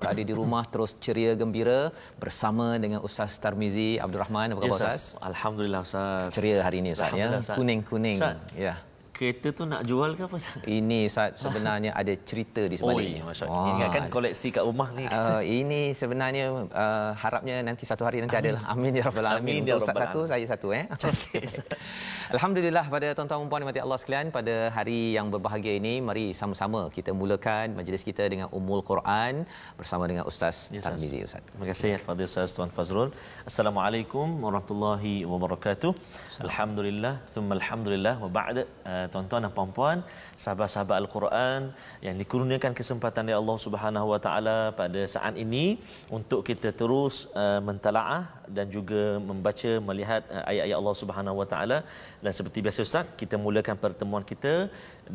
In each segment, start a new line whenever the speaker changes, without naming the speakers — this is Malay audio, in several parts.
berada di rumah terus ceria gembira bersama dengan Ustaz Tarmizi Abdul Rahman. Apa khabar Ustaz?
Alhamdulillah Ustaz.
Ceria hari ini Ustaz ya. Kuning-kuning. Ya.
Kereta tu nak jual ke apa Ustaz?
Ini Ustaz sebenarnya ada cerita di sebaliknya.
Masya-Allah. Ingatkan koleksi kat rumah ni.
Ini sebenarnya harapnya nanti satu hari nanti adalah. Amin ya rabbal alamin. Untuk Ustaz satu, saya satu Alhamdulillah pada tuan-tuan dan puan dimati Allah sekalian, pada hari yang berbahagia ini mari sama-sama kita mulakan majlis kita dengan Ummul Quran bersama dengan Ustaz Tarmizi Ustaz.
Terima kasih Fadil Ustaz Tuan Fazrul. Assalamualaikum warahmatullahi wabarakatuh. Alhamdulillah thumma alhamdulillah wa ba'da. Tuan-tuan dan puan-puan, sahabat-sahabat Al-Quran yang dikurniakan kesempatan oleh Allah Subhanahu Wa Taala pada saat ini untuk kita terus mentalaah dan juga membaca melihat ayat-ayat Allah Subhanahu Wa Taala. Dan seperti biasa Ustaz, kita mulakan pertemuan kita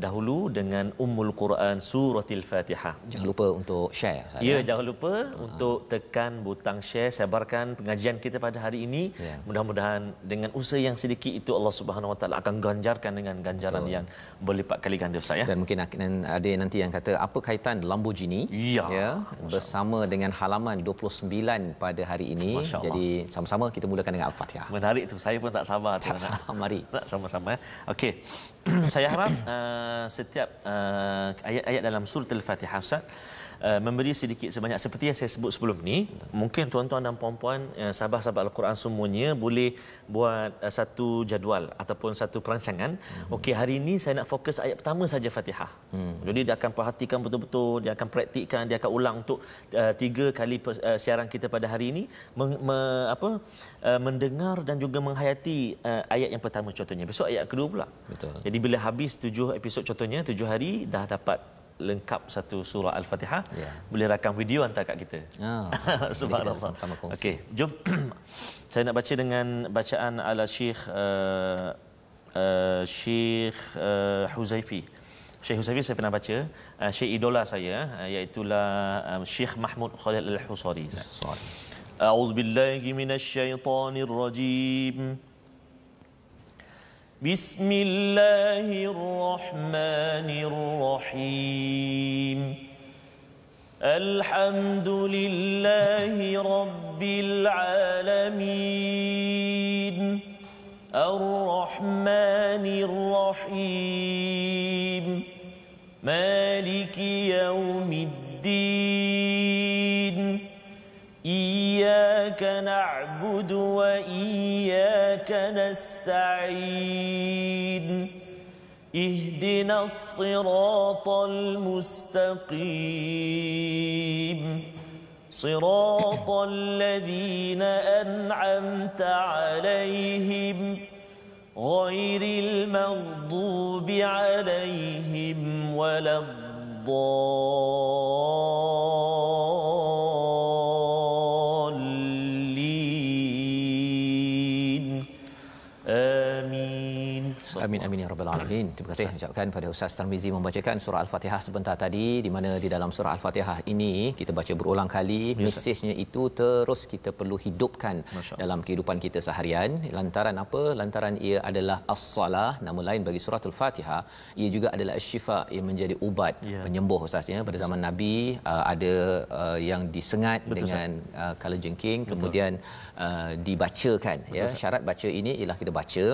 dahulu dengan Ummul Quran Suratul Fatihah.
Jangan lupa untuk share.
Ya, jangan lupa untuk tekan butang share, sebarkan pengajian kita pada hari ini. Mudah-mudahan dengan usaha yang sedikit itu Allah Subhanahu Wa Taala akan ganjarkan dengan ganjaran yang berlipat kali ganda Ustaz ya.
Dan mungkin ada nanti yang kata apa kaitan Lamborghini bersama dengan halaman 29 pada hari ini. Jadi sama-sama kita mulakan dengan Al-Fatihah.
Menarik tu, saya pun tak sabar tu.
Mari
sama-sama ya. Okey. Saya harap setiap ayat-ayat dalam surah Al-Fatihah Ustaz memberi sedikit sebanyak seperti yang saya sebut sebelum ni. Mungkin tuan-tuan dan puan-puan sahabat-sahabat Al-Quran semuanya boleh buat satu jadual ataupun satu perancangan. Okey, hari ini saya nak fokus ayat pertama saja Fatihah. Jadi dia akan perhatikan betul-betul, dia akan praktikkan, dia akan ulang untuk 3 kali siaran kita pada hari ini mendengar dan juga menghayati ayat yang pertama contohnya. Besok ayat kedua pula.
Betul.
Jadi bila habis 7 episod contohnya 7 hari dah dapat lengkap satu surah Al-Fatihah, boleh rakam video hantar kat kita. Subhanallah. Okey, jom. Saya nak baca dengan bacaan ala Syekh Huzaifi. Syekh Huzaifi saya pernah baca, Syekh idola saya iaitu Syekh Mahmud Khalil Al-Husari. A'udzubillahi minasyaitonir rajim. بسم الله الرحمن الرحيم الحمد لله رب العالمين الرحمن الرحيم مالك يوم الدين إياك نعبد وإياك نستعين اهدنا الصراط المستقيم صراط الذين أنعمت عليهم غير المغضوب عليهم ولا
Amin amin ya rabbal alamin. Terima kasih ucapkan pada Ustaz Tarmizi membacakan surah Al-Fatihah sebentar tadi, di mana di dalam surah Al-Fatihah ini kita baca berulang kali, mesejnya itu terus kita perlu hidupkan dalam kehidupan kita seharian. Lantaran apa? Lantaran ia adalah as-salah, nama lain bagi surah Al-Fatihah. Ia juga adalah asy-syifa, ia menjadi ubat penyembuh Ustaz ya. Pada zaman Nabi ada yang disengat dengan kalajengking, kemudian dibacakan ya. Syarat baca ini ialah kita baca,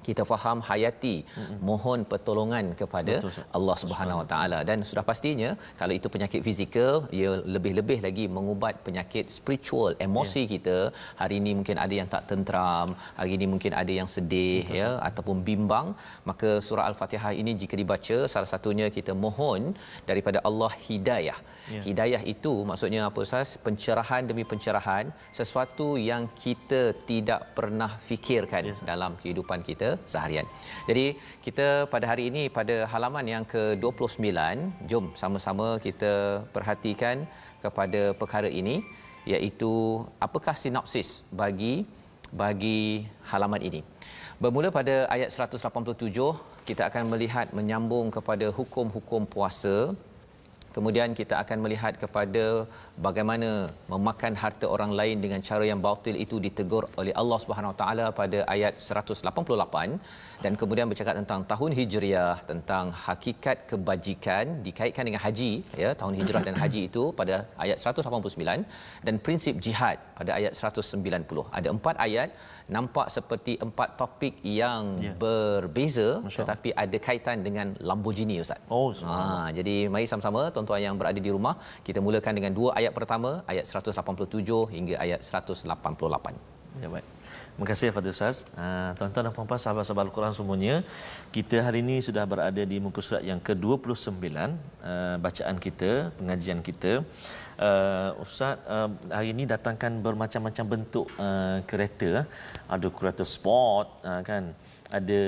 kita faham, hayati, mohon pertolongan kepada Allah Subhanahu Wa Taala. Dan sudah pastinya kalau itu penyakit fizikal, ia lebih-lebih lagi mengubat penyakit spiritual, emosi kita. Hari ini mungkin ada yang tak tenteram, hari ini mungkin ada yang sedih ataupun bimbang, maka surah Al-Fatihah ini jika dibaca, salah satunya kita mohon daripada Allah hidayah. Hidayah itu maksudnya apa Ustaz? Pencerahan demi pencerahan, sesuatu yang kita tidak pernah fikirkan dalam kehidupan kita seharian. Jadi kita pada hari ini pada halaman yang ke-29, jom sama-sama kita perhatikan kepada perkara ini, iaitu apakah sinopsis bagi halaman ini. Bermula pada ayat 187, kita akan melihat menyambung kepada hukum-hukum puasa Kemudian kita akan melihat kepada bagaimana memakan harta orang lain dengan cara yang batil itu ditegur oleh Allah Subhanahu Wa Taala pada ayat 188, dan kemudian bercakap tentang tahun hijriah, tentang hakikat kebajikan dikaitkan dengan haji, ya, tahun hijrah dan haji itu pada ayat 189, dan prinsip jihad pada ayat 190. Ada 4 ayat, nampak seperti 4 topik yang berbeza tetapi ada kaitan dengan Lamborghini, Ustaz. Jadi mari sama-sama tuan-tuan yang berada di rumah, kita mulakan dengan 2 ayat pertama, ayat 187 hingga ayat 188.
Ya, baik. Terima kasih Fadil Ustaz. Tuan-tuan dan puan-puan, sahabat-sahabat Al-Quran semuanya, kita hari ini sudah berada di muka surat yang ke-29, bacaan kita, pengajian kita. Ustaz hari ini datangkan bermacam-macam bentuk kereta. Ada kereta sport, kan, ada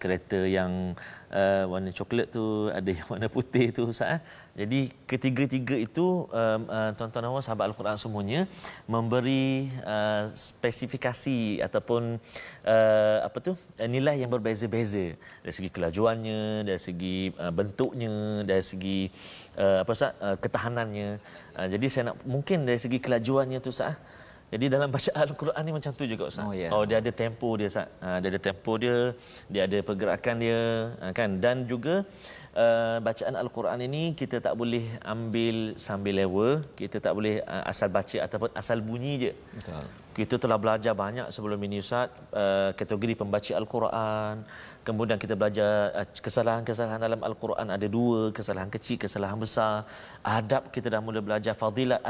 kereta yang warna coklat tu, ada yang warna putih tu, Ustaz. Jadi ketiga-tiga itu tuan-tuan dan puan sahabat Al-Quran semuanya memberi spesifikasi ataupun nilai yang berbeza-beza dari segi kelajuannya, dari segi bentuknya, dari segi ketahanannya. Jadi saya nak mungkin dari segi kelajuannya tu, Ustaz. Jadi dalam bacaan Al-Quran ni macam tu juga, Ustaz. Dia ada tempo dia, Ustaz. Dia ada tempo dia, dia ada pergerakan dia, kan. Dan juga bacaan Al-Quran ini kita tak boleh ambil sambil lewa, kita tak boleh asal baca ataupun asal bunyi je. Betul. Kita telah belajar banyak sebelum ini, Ustaz, kategori pembaca Al-Quran. Kemudian kita belajar kesalahan-kesalahan dalam Al-Quran, ada 2, kesalahan kecil, kesalahan besar. Adab kita dah mula belajar, fadilat,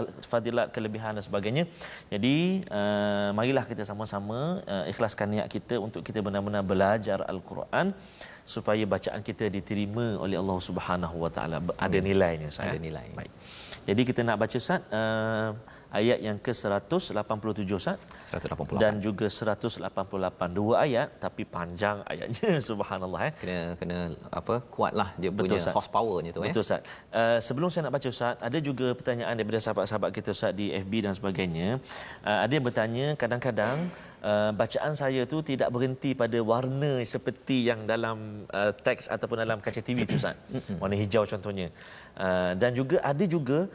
kelebihan dan sebagainya. Jadi marilah kita sama-sama ikhlaskan niat kita untuk kita benar-benar belajar Al-Quran supaya bacaan kita diterima oleh Allah Subhanahu Wa Taala. Ada nilainya, Ustaz.
Ada nilai.
Baik. Jadi kita nak baca, Ustaz, ayat yang ke-187, Ustaz, 188 dan juga 188, 2 ayat tapi panjang ayatnya. Subhanallah,
kena kuatlah dia. Betul, punya Ustaz. Horsepowernya tu.
Betul, Ustaz. Sebelum saya nak baca, Ustaz, ada juga pertanyaan daripada sahabat-sahabat kita, Ustaz, di FB dan sebagainya. Ada yang bertanya, kadang-kadang bacaan saya tu tidak berhenti pada warna seperti yang dalam teks ataupun dalam kaca TV tu, Ustaz. Warna hijau contohnya. Dan juga ada juga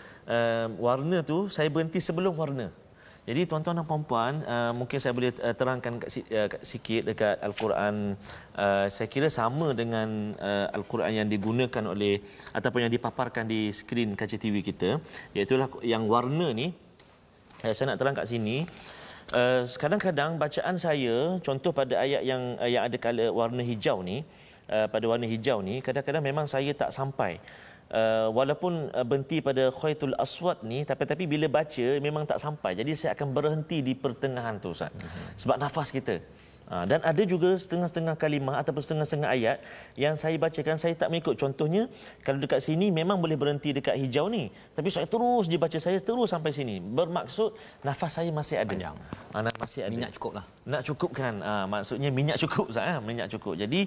warna tu saya berhenti sebelum warna. Jadi tuan-tuan dan puan-puan, mungkin saya boleh terangkan sikit dekat Al-Quran. Saya kira sama dengan Al-Quran yang digunakan oleh ataupun yang dipaparkan di skrin kaca TV kita, iaitu yang warna ni. Saya nak terang kat sini. Kadang-kadang bacaan saya, contoh pada ayat yang ada color warna hijau ni, pada warna hijau ni, kadang-kadang memang saya tak sampai. Walaupun berhenti pada khaitul aswad ni, tapi bila baca memang tak sampai. Jadi saya akan berhenti di pertengahan tu, Ustaz. Sebab nafas kita. Dan ada juga setengah-setengah kalimah ataupun setengah-setengah ayat yang saya bacakan, saya tak mengikut. Contohnya, kalau dekat sini memang boleh berhenti dekat hijau ni, tapi saya terus dibaca, saya terus sampai sini. Bermaksud nafas saya masih ada. Panjang. Masih ada.
Minyak cukup lah.
Nak cukup kan? Maksudnya minyak cukup, Ustaz. Minyak cukup. Jadi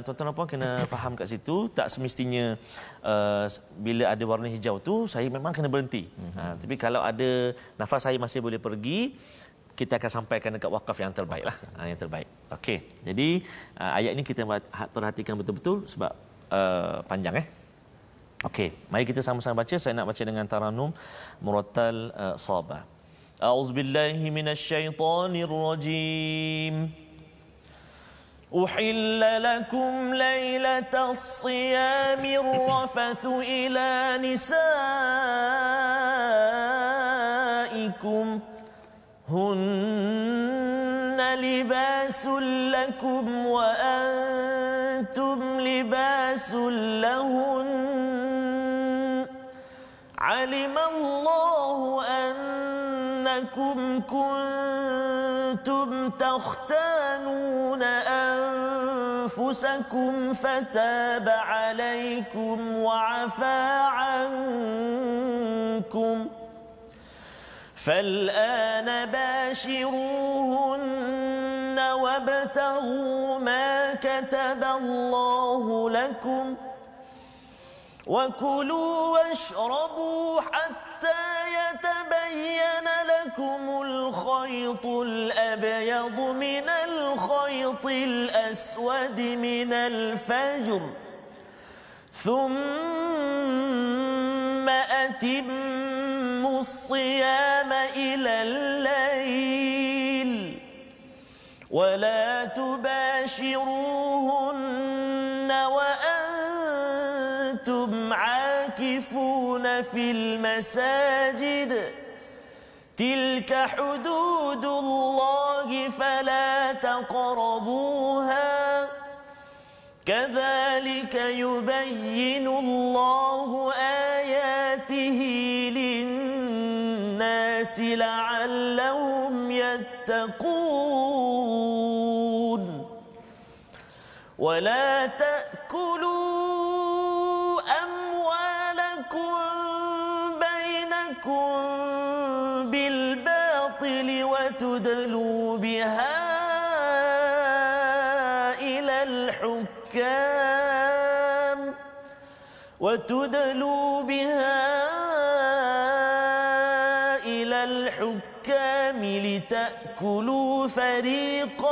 tuan-tuan dan puan kena faham kat situ. Tak semestinya bila ada warna hijau tu saya memang kena berhenti. Tapi kalau ada nafas saya masih boleh pergi, kita akan sampaikan dekat wakaf yang terbaik lah. Yang terbaik. Okey. Jadi ayat ini kita perhatikan betul-betul sebab panjang. Okey. Mari kita sama-sama baca. Saya nak baca dengan taranum murattal sabah. A'udzubillahi minasyaitonirrajim. أحل لكم ليلة الصيام الرفث إلى نسائكم هن لباس لكم وأنتم لباس لهن علم الله أنكم كنتم تختانون أنفسكم فتاب عليكم وعفى عنكم فالآن باشروهن وابتغوا ما كتب الله لكم وكلوا واشربوا حتى يتبين لكم الخيط الأبيض من الخيط الأسود من الفجر ثم أتموا الصيام إلى الليل ولا تباشروهن وأنتم عاكفون في المساجد تلك حدود الله فلا تقربوها كذلك يبين الله آياته للناس لعلهم يتقون ولا تأكلوا أموالكم بينكم بالباطل وتدلوا بها إلى الحكام لتأكلوا فريقا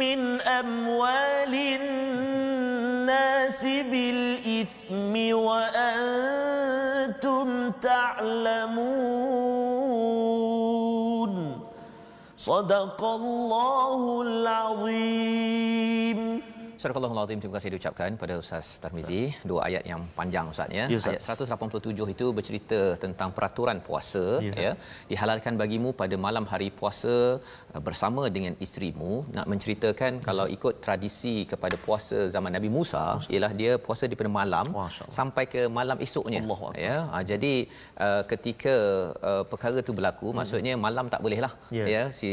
من أموال الناس بالإثم وأنتم تعلمون صدق الله العظيم.
Surah Al-Azim, terima kasih diucapkan pada Ustaz Tarmizi. Dua ayat yang panjang Ustaz ya. Ayat 187 itu bercerita tentang peraturan puasa ya. Dihalalkan bagimu pada malam hari puasa bersama dengan isterimu. Nak menceritakan kalau ikut tradisi kepada puasa zaman Nabi Musa ialah dia puasa daripada malam sampai ke malam esoknya ya. Jadi ketika perkara itu berlaku maksudnya malam tak bolehlah ya si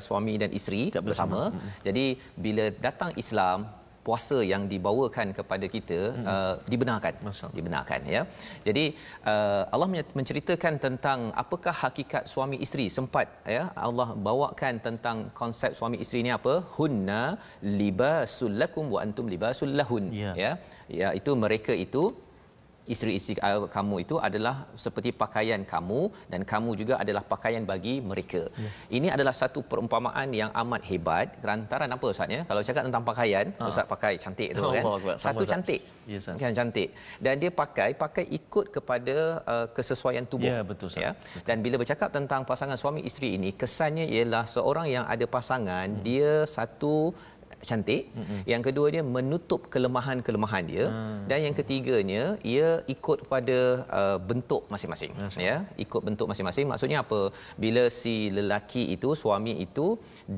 suami dan isteri bersama. Jadi bila datang Islam puasa yang dibawakan kepada kita dibenarkan ya. Jadi Allah menceritakan tentang apakah hakikat suami isteri. Sempat ya Allah bawakan tentang konsep suami isteri ni apa? Hunna libasul lakum wa antum libasul lahun ya. Iaitu mereka itu isteri-isteri kamu itu adalah seperti pakaian kamu dan kamu juga adalah pakaian bagi mereka. Ini adalah satu perumpamaan yang amat hebat. Lantaran apa Ustaz ya? Kalau cakap tentang pakaian, Ustaz pakai cantik tu kan. Satu cantik. Kan cantik. Dan dia pakai ikut kepada kesesuaian tubuh.
Ya, betul Ustaz.
Ya. Dan bila bercakap tentang pasangan suami isteri ini, kesannya ialah seorang yang ada pasangan, dia satu cantik, yang kedua dia menutup kelemahan-kelemahan dia, dan yang ketiganya ia ikut kepada bentuk masing-masing ya, ikut bentuk masing-masing. Maksudnya apa? Bila si lelaki itu, suami itu,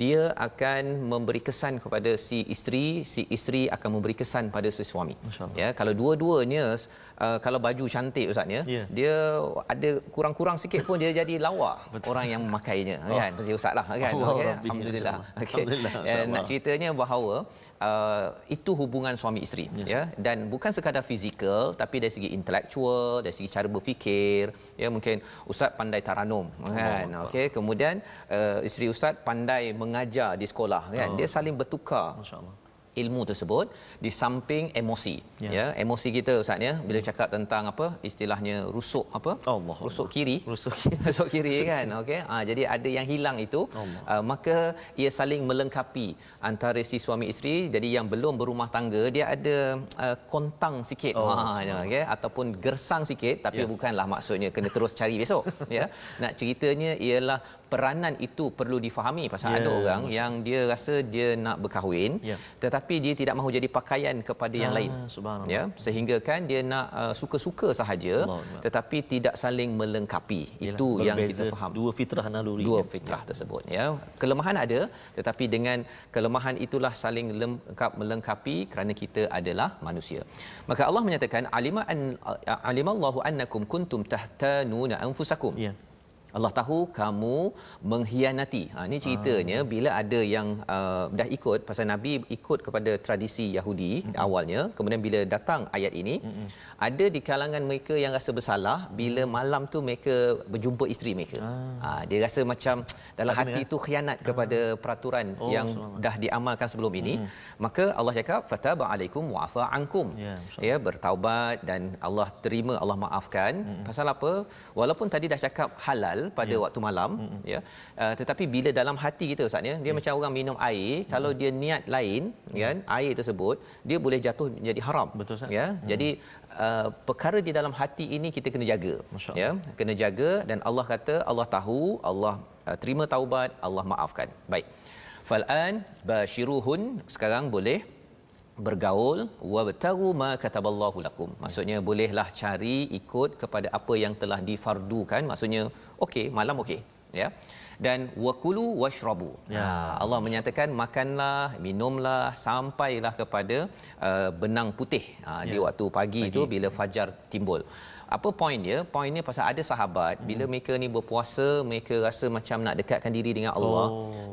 dia akan memberi kesan kepada si isteri akan memberi kesan pada si suami ya. Kalau dua-duanya kalau baju cantik Ustaz ya, dia ada kurang-kurang sikit pun dia jadi lawa orang yang memakainya kan. Pasti Ustaz lah kan. Alhamdulillah. Okey. Nak ceritanya bahawa itu hubungan suami isteri ya, dan bukan sekadar fizikal tapi dari segi intelektual, dari segi cara berfikir ya. Mungkin ustaz pandai taranum kan, okey, kemudian isteri ustaz pandai mengajar di sekolah kan. Dia saling bertukar masya-Allah ilmu tersebut di samping emosi ya. Emosi kita ustaz ya, bila cakap tentang apa istilahnya rusuk apa, rusuk kiri kan, okey. Jadi ada yang hilang itu, maka ia saling melengkapi antara si suami isteri. Jadi yang belum berumah tangga dia ada kontang sikit okey, ataupun gersang sikit, tapi bukanlah maksudnya kena terus cari besok ya. Nak ceritanya ialah peranan itu perlu difahami. Pasal ada orang yang dia rasa dia nak berkahwin tetapi dia tidak mahu jadi pakaian kepada yang lain ya, sehingga kan dia nak suka-suka sahaja tetapi tidak saling melengkapi. Itu yang kita faham,
dua fitrah naluri,
dua fitrah tersebut ya. Kelemahan ada tetapi dengan kelemahan itulah saling melengkapi kerana kita adalah manusia. Maka Allah menyatakan alimallahu annakum kuntum tahtanuna anfusakum. Allah tahu kamu mengkhianati. Ini ceritanya bila ada yang dah ikut, pasal Nabi ikut kepada tradisi Yahudi awalnya, kemudian bila datang ayat ini, ada di kalangan mereka yang rasa bersalah bila malam tu mereka berjumpa isteri mereka. Dia rasa macam dalam hati tu khianat kepada peraturan yang dah diamalkan sebelum ini. Maka Allah cakap fataba alaikum wa afa ankum. Ya, bertaubat dan Allah terima, Allah maafkan. Pasal apa? Walaupun tadi dah cakap halal pada waktu malam, ya. Tetapi bila dalam hati kita Ustaz ya, dia macam orang minum air, kalau dia niat lain, kan, air tersebut dia boleh jatuh menjadi haram.
Betul, Ustaz.
Ya. Jadi perkara di dalam hati ini kita kena jaga, ya, kena jaga. Dan Allah kata Allah tahu, Allah terima taubat, Allah maafkan. Baik, fal'an bashiruhun, sekarang boleh bergaul, wabtagu ma kataballahu lakum, maksudnya bolehlah cari ikut kepada apa yang telah difardukan, maksudnya okey, malam okey, ya. Dan wakulu washrabu, ya. Allah menyatakan makanlah, minumlah sampailah kepada benang putih di waktu pagi itu bila fajar timbul. Apa poin dia? Poin dia pasal ada sahabat bila mereka ni berpuasa, mereka rasa macam nak dekatkan diri dengan Allah,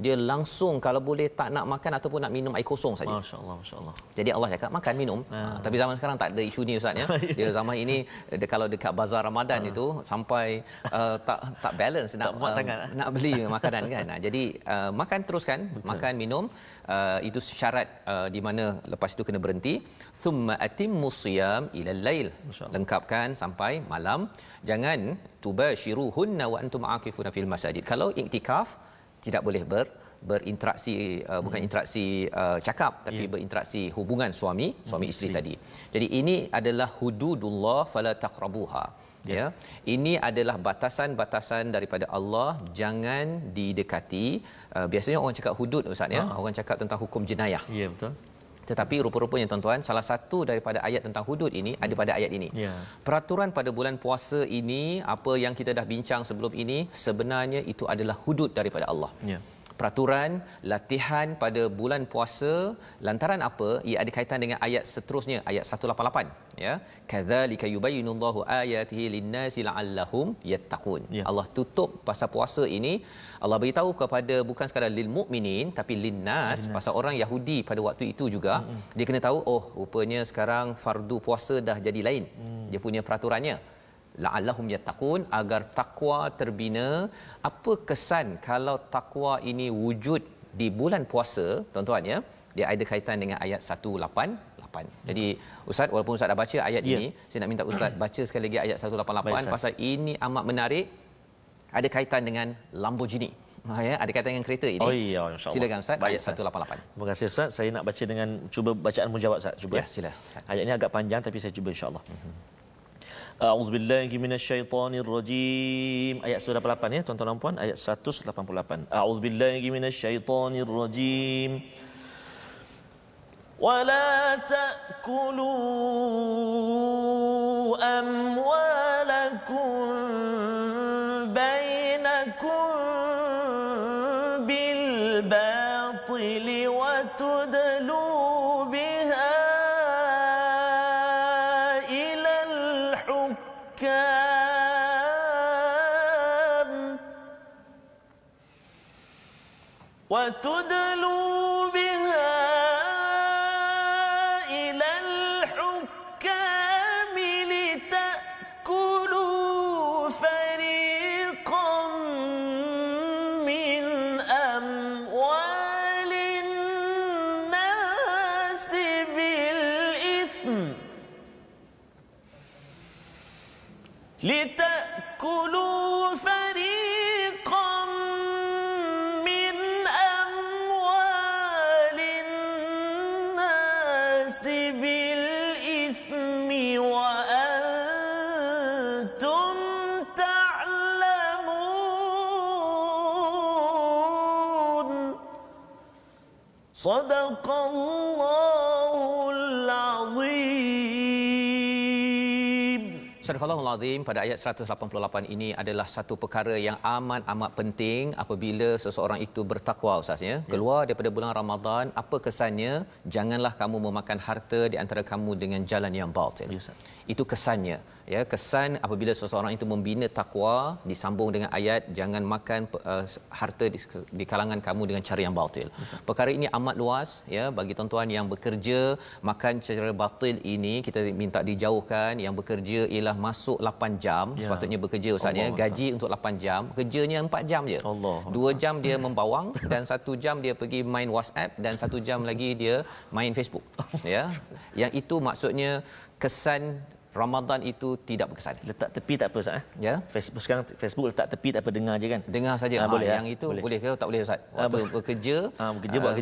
dia langsung kalau boleh tak nak makan ataupun nak minum air kosong saja.
Masya-Allah, masya-Allah.
Jadi Allah cakap makan minum. Tapi zaman sekarang tak ada isu ni Ustaz ya. Dia zaman ini kalau dekat bazar Ramadan itu sampai tak balance nak beli makanan kan. Jadi makan teruskan. Betul. Makan minum, itu syarat di mana lepas itu kena berhenti. Thumma atimmus siyam ila al-lail, lengkapkan sampai malam. Jangan tubashiruhunna wa antum aakifuna fil masajid. Kalau iktikaf tidak boleh berinteraksi, bukan interaksi cakap, tapi berinteraksi hubungan suami isteri tadi. Jadi ini adalah hududullah fala taqrabuha. Ya, ini adalah batasan-batasan daripada Allah, jangan didekati. Biasanya orang cakap hudud Ustaz ya, orang cakap tentang hukum jenayah.
Ya, betul.
Tetapi rupa-rupanya tuan-tuan, salah satu daripada ayat tentang hudud ini ada pada ayat ini. Peraturan pada bulan puasa ini, apa yang kita dah bincang sebelum ini, sebenarnya itu adalah hudud daripada Allah. Peraturan latihan pada bulan puasa, lantaran apa? Ia ada kaitan dengan ayat seterusnya, ayat 188, ya. Kadzalika yubayyinullahu ayatihi lin-nasi la'allahum yattaqun. Allah tutup pasal puasa ini, Allah beritahu kepada bukan sekadar lil mukminin tapi linnas, pasal orang Yahudi pada waktu itu juga. Dia kena tahu, oh rupanya sekarang fardu puasa dah jadi lain. Dia punya peraturannya. La'allahum yattaqun, agar takwa terbina. Apa kesan kalau takwa ini wujud di bulan puasa tuan-tuan ya? Dia ada kaitan dengan ayat 188. Jadi Ustaz, walaupun Ustaz dah baca ayat ini, saya nak minta Ustaz baca sekali lagi ayat 188. Pasal ini amat menarik, ada kaitan dengan Lamborghini. Ya, ada kaitan dengan kereta ini.
Oh iya, insya-Allah.
Silakan Ustaz. Baik, ayat 188.
Terima kasih Ustaz. Saya nak baca dengan cuba bacaan mujawab Ustaz. Cuba.
Ya, sila.
Ayat ini agak panjang tapi saya cuba insya-Allah. A'udzubillahi minasyaitonirrajim. Ayat 188 ya tuan-tuan dan puan, ayat 188. A'udzubillahi minasyaitonirrajim. ولا تأكلوا أموالكم بينكم بالباطل وتدلوا بها إلى الحكام لتأكلوا فريقا من أموال الناس بالإثم وأنتم تعلمون صدق الله العظيم.
Sadaqallahul Azim. Pada ayat 188 ini adalah satu perkara yang amat penting apabila seseorang itu bertakwa Ustaz ya. Keluar daripada bulan Ramadan, apa kesannya? Janganlah kamu memakan harta di antara kamu dengan jalan yang batil.
Ya,
itu kesannya. Ya, kesan apabila seseorang itu membina takwa disambung dengan ayat jangan makan harta di kalangan kamu dengan cara yang batil. Perkara ini amat luas ya, bagi tuan-tuan yang bekerja makan secara batil ini kita minta dijauhkan. Yang bekerja ialah masuk 8 jam sepatutnya bekerja Ustaz ya, gaji untuk 8 jam, kerjanya 4 jam je. 2 jam dia membawang dan 1 jam dia pergi main WhatsApp dan 1 jam lagi dia main Facebook ya. Yang itu maksudnya kesan Ramadan itu tidak berkesan.
Letak tepi tak apa Ustaz
Ya.
Facebook sekarang, Facebook letak tepi tak apa, dengar je kan.
Dengar saja.
Boleh
Yang itu boleh ke tak boleh Ustaz? Waktu bekerja, buat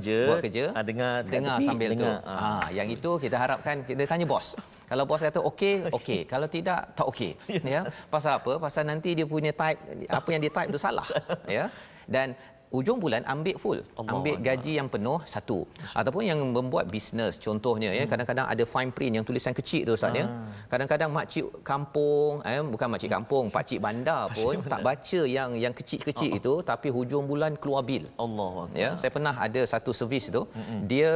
kerja,
dengar tepi,
sambil
dengar.
tu. Yang itu kita harapkan kita tanya bos. Kalau bos kata okey. Kalau tidak tak okey. Ya. Pasal apa? Pasal nanti dia punya type, apa yang dia type tu salah. Ya. Dan hujung bulan ambil full, ambil gaji yang penuh satu. Ataupun yang membuat bisnes contohnya ya, kadang-kadang ada fine print yang tulisan kecil tu Ustaz ya. Kadang-kadang makcik kampung, bukan makcik kampung, pakcik bandar pun tak baca yang kecil-kecil itu, tapi hujung bulan keluar bil.
Allah.
Ya, saya pernah ada satu servis tu, dia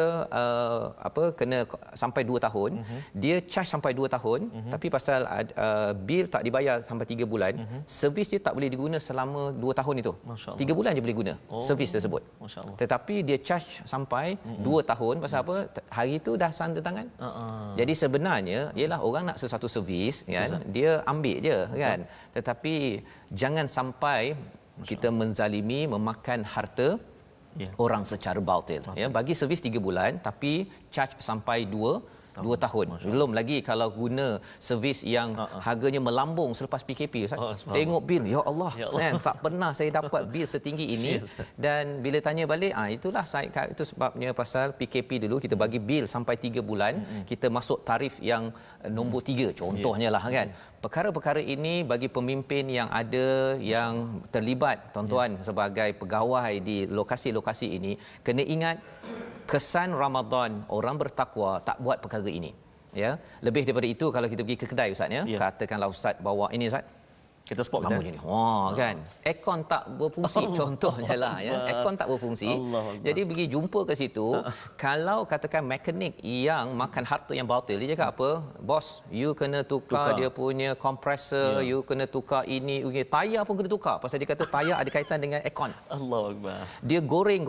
kena sampai 2 tahun, dia charge sampai 2 tahun, tapi pasal bil tak dibayar sampai 3 bulan, servis dia tak boleh diguna selama 2 tahun itu. 3 bulan je boleh guna servis tersebut. Tetapi dia charge sampai 2 tahun pasal apa? Hari itu dah tanda tangan. Jadi sebenarnya ialah orang nak sesuatu servis kan, dia ambil je kan. Tetapi jangan sampai kita menzalimi, memakan harta orang secara batil. Ya, bagi servis 3 bulan tapi charge sampai 2 tahun. Belum lagi kalau guna servis yang harganya melambung selepas PKP Ustaz. Tengok bil, ya Allah, kan tak pernah saya dapat bil setinggi ini. Dan bila tanya balik, itulah saya, itu sebabnya pasal PKP dulu kita bagi bil sampai 3 bulan, kita masuk tarif yang nombor 3 contohnya lah kan. Perkara-perkara ini bagi pemimpin yang ada, yang terlibat tuan-tuan sebagai pegawai di lokasi-lokasi ini, kena ingat kesan Ramadan, orang bertakwa tak buat perkara ini. Ya, lebih daripada itu kalau kita pergi ke kedai Ustaz ya, katakanlah Ustaz bawa ini Ustaz,
kita spot
lama je ni. Kan. Aircon tak berfungsi contohnya lah ya. Aircon tak berfungsi. Jadi pergi jumpa ke situ, kalau katakan mekanik yang makan harta yang batil, dia cakap apa? Bos, you kena tukar dia punya kompresor, you kena tukar ini, tayar pun kena tukar. Pasal dia kata tayar ada kaitan dengan aircon.
Allahu Akbar.
Dia goreng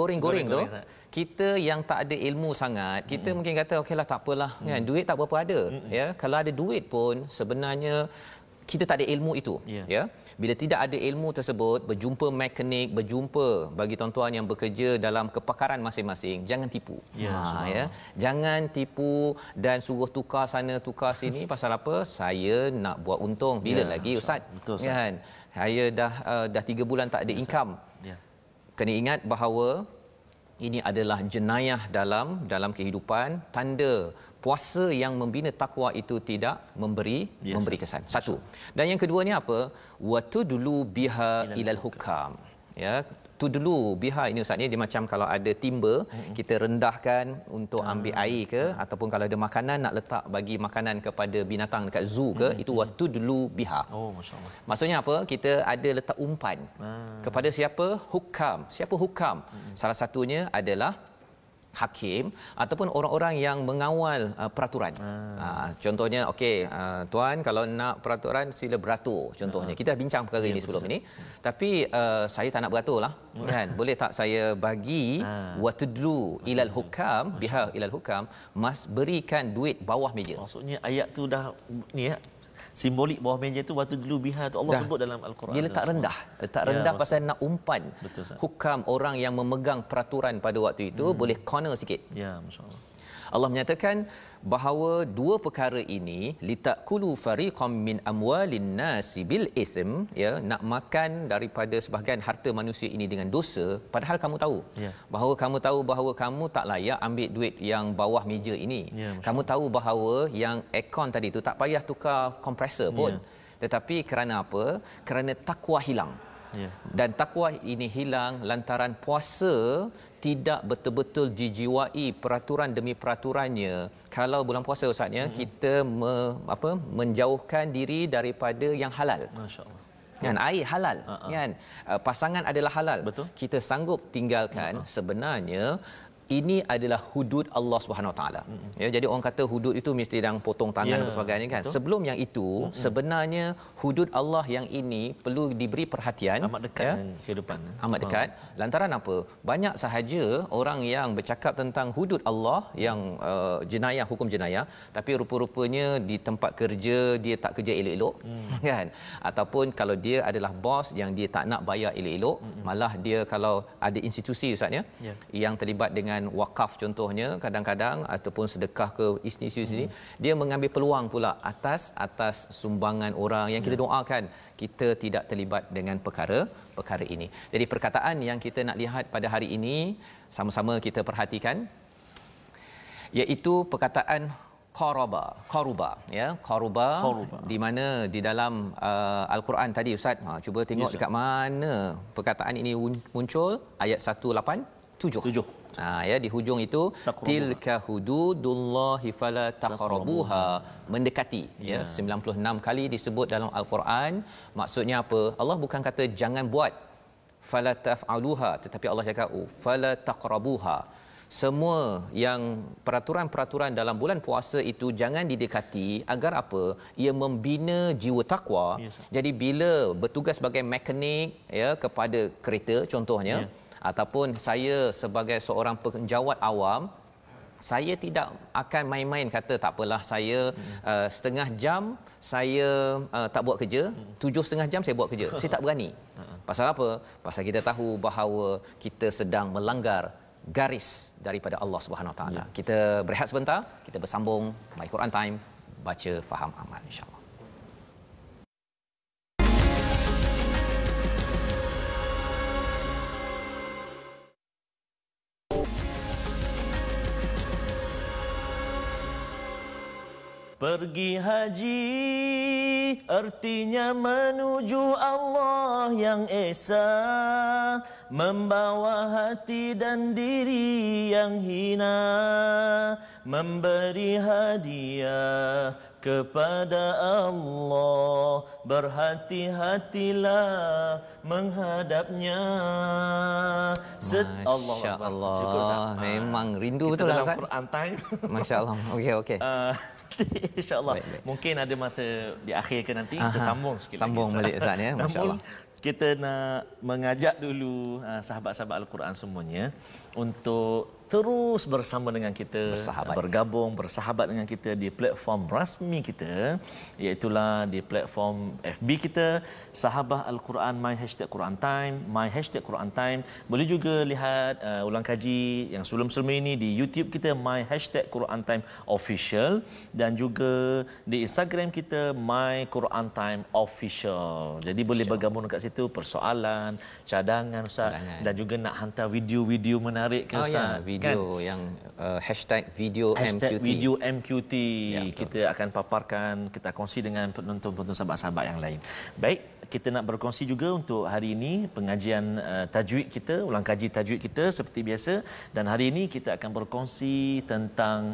tu. Kita yang tak ada ilmu sangat, kita mungkin kata okeylah tak apalah kan, duit tak berapa ada. Ya, kalau ada duit pun sebenarnya kita tak ada ilmu itu. Ya, bila tidak ada ilmu tersebut, berjumpa mekanik, berjumpa bagi tuan-tuan yang bekerja dalam kepakaran masing-masing, jangan tipu. Ya, jangan tipu dan suruh tukar sana tukar sini. Pasal apa? Saya nak buat untung. Bila lagi Ustaz?
Betul, Ustaz.
Kan, saya dah 3 bulan tak ada income. Kena ingat bahawa ini adalah jenayah dalam kehidupan. Tanda puasa yang membina takwa itu tidak memberi kesan. Satu. Dan yang keduanya apa? Watudlu biha ilal hukam. Ya, tudlu biha ini Ustaz ni, dia macam kalau ada timba, kita rendahkan untuk ambil air ke, ataupun kalau ada makanan nak letak bagi makanan kepada binatang dekat zoo ke, itu watudlu biha.
Masya-Allah.
Maksudnya apa? Kita ada letak umpan kepada siapa? Hukam. Siapa hukam? Salah satunya adalah hakim ataupun orang-orang yang mengawal peraturan. Contohnya tuan kalau nak peraturan sila beratur contohnya. Kita dah bincang perkara ini sebelum ini. Tapi saya tak nak beratur lah kan. Boleh tak saya bagi watudlu ilal hukam biha ilal hukam, mas berikan duit bawah meja.
Maksudnya ayat tu dah ni ya, simbolik bawah meja tu waktu dulu biha tu Allah sebut dalam al-Quran.
Dia letak rendah pasal nak umpan.
Betul,
hukam orang yang memegang peraturan pada waktu itu boleh corner sikit.
Ya, masya-Allah.
Allah menyatakan bahawa dua perkara ini litakulu fariqam min amwalin nasi bil ithim, ya, nak makan daripada sebahagian harta manusia ini dengan dosa, padahal kamu tahu bahawa kamu tak layak ambil duit yang bawah meja ini. Kamu tahu bahawa yang aircon tadi tu tak payah tukar kompresor pun. Tetapi kerana apa? Kerana takwa hilang. Dan takwa ini hilang lantaran puasa tidak betul-betul dijiwai peraturan demi peraturannya. Kalau bulan puasa Ustaznya, kita menjauhkan diri daripada yang halal. Masya-Allah. Kan, air halal, kan, pasangan adalah halal.
Betul.
Kita sanggup tinggalkan. Sebenarnya ini adalah hudud Allah Subhanahu Wa Taala. Ya, jadi orang kata hudud itu mesti yang potong tangan dan sebagainya kan. Betul. Sebelum yang itu, sebenarnya hudud Allah yang ini perlu diberi perhatian.
Amat dekat dengan kehidupan.
Amat dekat. Lantaran apa? Banyak sahaja orang yang bercakap tentang hudud Allah yang jenayah, hukum jenayah, tapi rupa-rupanya di tempat kerja dia tak kerja elok-elok, kan? Ataupun kalau dia adalah bos yang dia tak nak bayar elok-elok, malah dia kalau ada institusi Ustaz ya, yang terlibat dengan dengan wakaf contohnya kadang-kadang ataupun sedekah ke isteri-isteri dia mengambil peluang pula atas sumbangan orang yang kita doakan kita tidak terlibat dengan perkara ini. Jadi perkataan yang kita nak lihat pada hari ini sama-sama kita perhatikan iaitu perkataan qaruba ya qaruba di mana di dalam al-Quran tadi Ustaz cuba tengok dekat mana perkataan ini muncul ayat 187 ya di hujung itu tilka hududullahi fala taqrabuha mendekati ya 96 kali disebut dalam al-Quran. Maksudnya apa? Allah bukan kata jangan buat fala taf'aluha, tetapi Allah cakap fala taqrabuha. Semua yang peraturan-peraturan dalam bulan puasa itu jangan didekati agar apa? Ia membina jiwa takwa. Jadi bila bertugas sebagai mekanik ya kepada kereta contohnya ataupun saya sebagai seorang penjawat awam, saya tidak akan main-main kata tak apalah saya setengah jam saya tak buat kerja, 7,5 jam saya buat kerja. Saya tak berani. Pasal apa? Pasal kita tahu bahawa kita sedang melanggar garis daripada Allah Subhanahu Wa Taala. Kita berehat sebentar, kita bersambung My Quran Time, baca faham amal insya-Allah.
Pergi haji artinya menuju Allah yang esa, membawa hati dan diri yang hina, memberi hadiah kepada Allah, berhati-hatilah menghadapnya.
Masya Allah, memang rindu betul lah Ustaz.
Quran Time.
Masya Allah. Okey.
InsyaAllah. Mungkin ada masa di akhir ke nanti kita sambung sikit
sambung
lagi.
Balik Ustaz ya. Masya-Allah.
Kita nak mengajak dulu sahabat-sahabat Al-Quran semuanya untuk terus bersama dengan kita, bergabung, bersahabat dengan kita di platform rasmi kita, iaitulah di platform FB kita, Sahabah Al-Quran My #Quran Time, My #Quran Time. Boleh juga lihat ulang kaji yang sebelum-sebelum ini di YouTube kita My #Quran Time Official, dan juga di Instagram kita My Quran Time Official. Jadi boleh bergabung dekat situ, persoalan, cadangan Ustaz, dan juga nak hantar video-video menarik ke Ustaz.
Video yang #video MQT
ya, kita akan paparkan, kita kongsi dengan penonton-penonton sahabat-sahabat yang lain. Baik, kita nak berkongsi juga untuk hari ini pengajian tajwid kita, ulang kaji tajwid kita seperti biasa, dan hari ini kita akan berkongsi tentang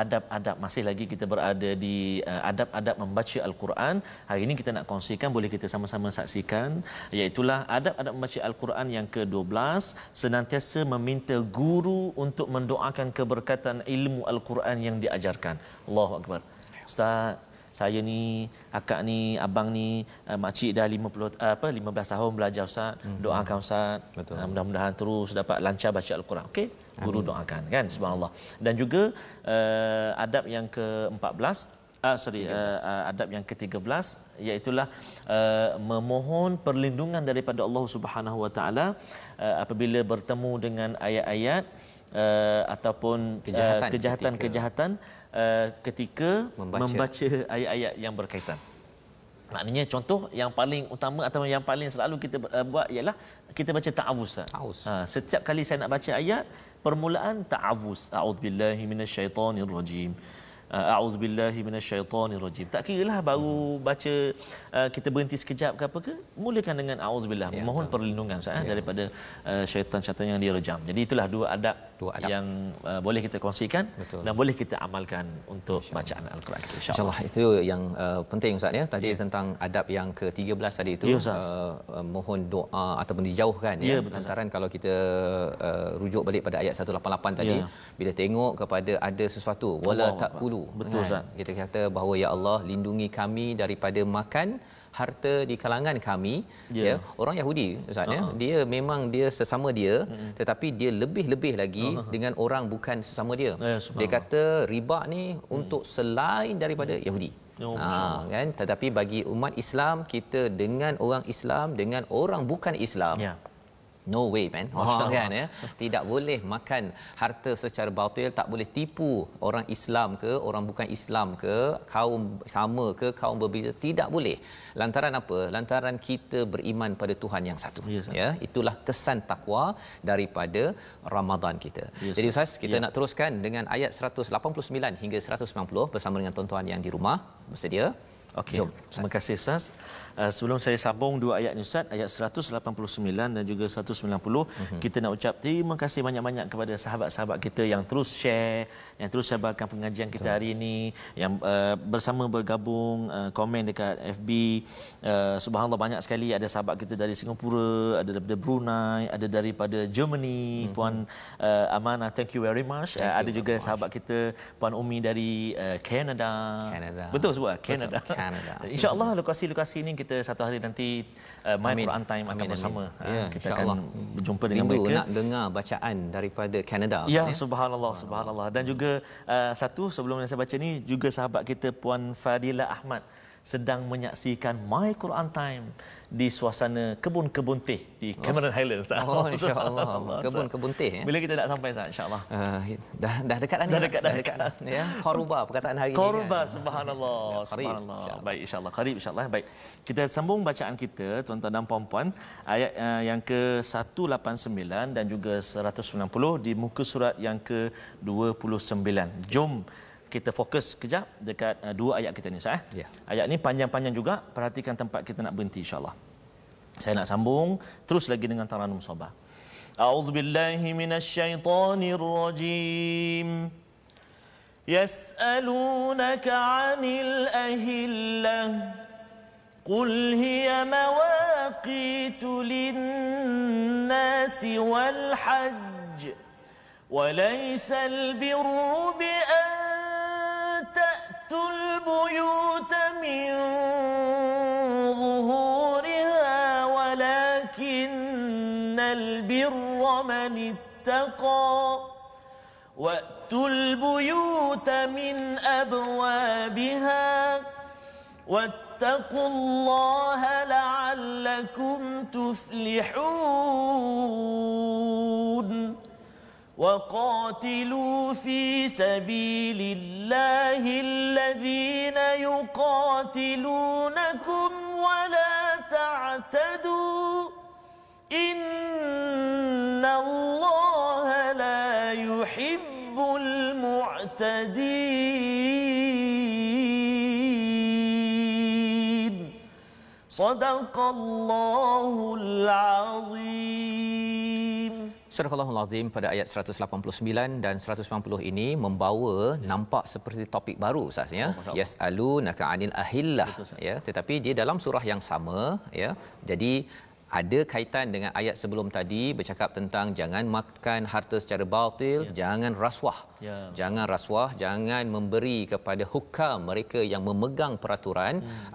adab-adab. Masih lagi kita berada di adab-adab membaca Al-Quran. Hari ini kita nak kongsikan, boleh kita sama-sama saksikan, iaitulah adab-adab membaca Al-Quran yang ke-12, senantiasa meminta guru untuk mendoakan keberkatan ilmu Al-Quran yang diajarkan. Allahu Akbar. Ustaz, saya ni, akak ni, abang ni, makcik dah 15 tahun belajar Ustaz. Doakan Ustaz. Mudah-mudahan terus dapat lancar baca Al-Quran. Okey? Guru doakan kan, subhanallah. Dan juga adab yang ke-14, adab yang ke-13, iaitulah memohon perlindungan daripada Allah Subhanahu Wa Taala apabila bertemu dengan ayat-ayat ataupun kejahatan-kejahatan ketika membaca ayat-ayat yang berkaitan. Maknanya contoh yang paling utama atau yang paling selalu kita buat ialah kita baca ta'awuz. Setiap kali saya nak baca ayat, permulaan ta'awuz. A'udzubillahi minasyaitonirrajim. A'udzubillahi minasyaitonirrajim. Tak kiralah baru baca kita berhenti sekejap ke apa ke, mulakan dengan a'udzubillah, mohon perlindungan daripada syaitan-syaitan yang direjam. Jadi itulah dua adab yang boleh kita kongsikan dan boleh kita amalkan untuk bacaan Al-Quran kita,
insya-Allah. Itu yang penting Ustaz ya. Tadi tentang adab yang ke-13 tadi itu, mohon doa ataupun dijauhkan lantaran kalau kita rujuk balik pada ayat 188 tadi, bila tengok kepada ada sesuatu wala taqulu,
betul Ustaz,
kita kata bahawa ya Allah lindungi kami daripada makan harta di kalangan kami. Orang Yahudi Ustaz ya, dia memang dia sesama dia, tetapi dia lebih-lebih lagi dengan orang bukan sesama dia. Dia kata riba ni untuk selain daripada Yahudi. Kan, tetapi bagi umat Islam, kita dengan orang Islam dengan orang bukan Islam, No way man. Kan ya. Tidak boleh makan harta secara batil, tak boleh tipu orang Islam ke, orang bukan Islam ke, kaum sama ke, kaum berbeza, tidak boleh. Lantaran apa? Lantaran kita beriman pada Tuhan yang satu. Ya, itulah kesan takwa daripada Ramadan kita. Jadi Ustaz, kita nak teruskan dengan ayat 189 hingga 190 bersama dengan tuan-tuan yang di rumah. Bersedia?
Okey. Terima kasih Ustaz. Sebelum saya sambung dua ayat ni Ustaz, ayat 189 dan juga 190, kita nak ucap terima kasih banyak-banyak kepada sahabat-sahabat kita yang terus share, yang terus sebarkan pengajian kita hari ini, yang bersama bergabung, komen dekat FB. Subhanallah, banyak sekali ada sahabat kita dari Singapura, ada daripada Brunei, ada daripada Germany, Puan Amanah, thank you very much. Ada juga sahabat kita Puan Umi dari Canada. Betul sebut Canada. InsyaAllah lokasi-lokasi ini kita satu hari nanti My Quran Time akan bersama. Kita akan berjumpa dengan mereka.
Nak dengar bacaan daripada Canada.
Ya, subhanallah, subhanallah. Dan juga satu sebelum saya baca ni, juga sahabat kita Puan Fadila Ahmad sedang menyaksikan My Quran Time di suasana kebun-kebun teh di Cameron Highlands.
Oh, insya-Allah. Kebun-kebun teh ya.
Bila kita nak sampai Ustaz, insya-Allah.
Dah dekat dah ni. Dah dekat dah. Ya, Qaruba perkataan hari
Qaruba,
ni. Qaruba,
subhanallah. Subhanallah. Baik, insya-Allah. Qarib, insya-Allah. Baik. Kita sambung bacaan kita, tuan-tuan dan puan-puan, ayat yang ke-189 dan juga 190 di muka surat yang ke-29. Jom kita fokus kejap dekat dua ayat kita ni Ustaz. Ayat ni panjang-panjang juga, perhatikan tempat kita nak berhenti insya-Allah. Saya nak sambung terus lagi dengan taranum sabah. A'udzubillahi minasyaitonirrajim. Yas'alunaka 'anil ahillah qul hiya mawaqitu lin-nasi wal hajj wa laysa al-birru bi البيوت من ظهورها ولكن البر من اتقى وأتوا البيوت من أبوابها واتقوا الله لعلكم تفلحون وقاتلوا في سبيل الله الذين يقاتلونكم ولا تعتدوا إن الله لا يحب المعتدين صدق الله العظيم.
Surah Al-Azim pada ayat 189 dan 190 ini membawa nampak seperti topik baru Ustaz ya. Yas'alunaka 'anil ahillah ya, tetapi dia dalam surah yang sama ya. Jadi ada kaitan dengan ayat sebelum tadi bercakap tentang jangan makan harta secara batil, jangan rasuah. Jangan rasuah, jangan memberi kepada hukam mereka yang memegang peraturan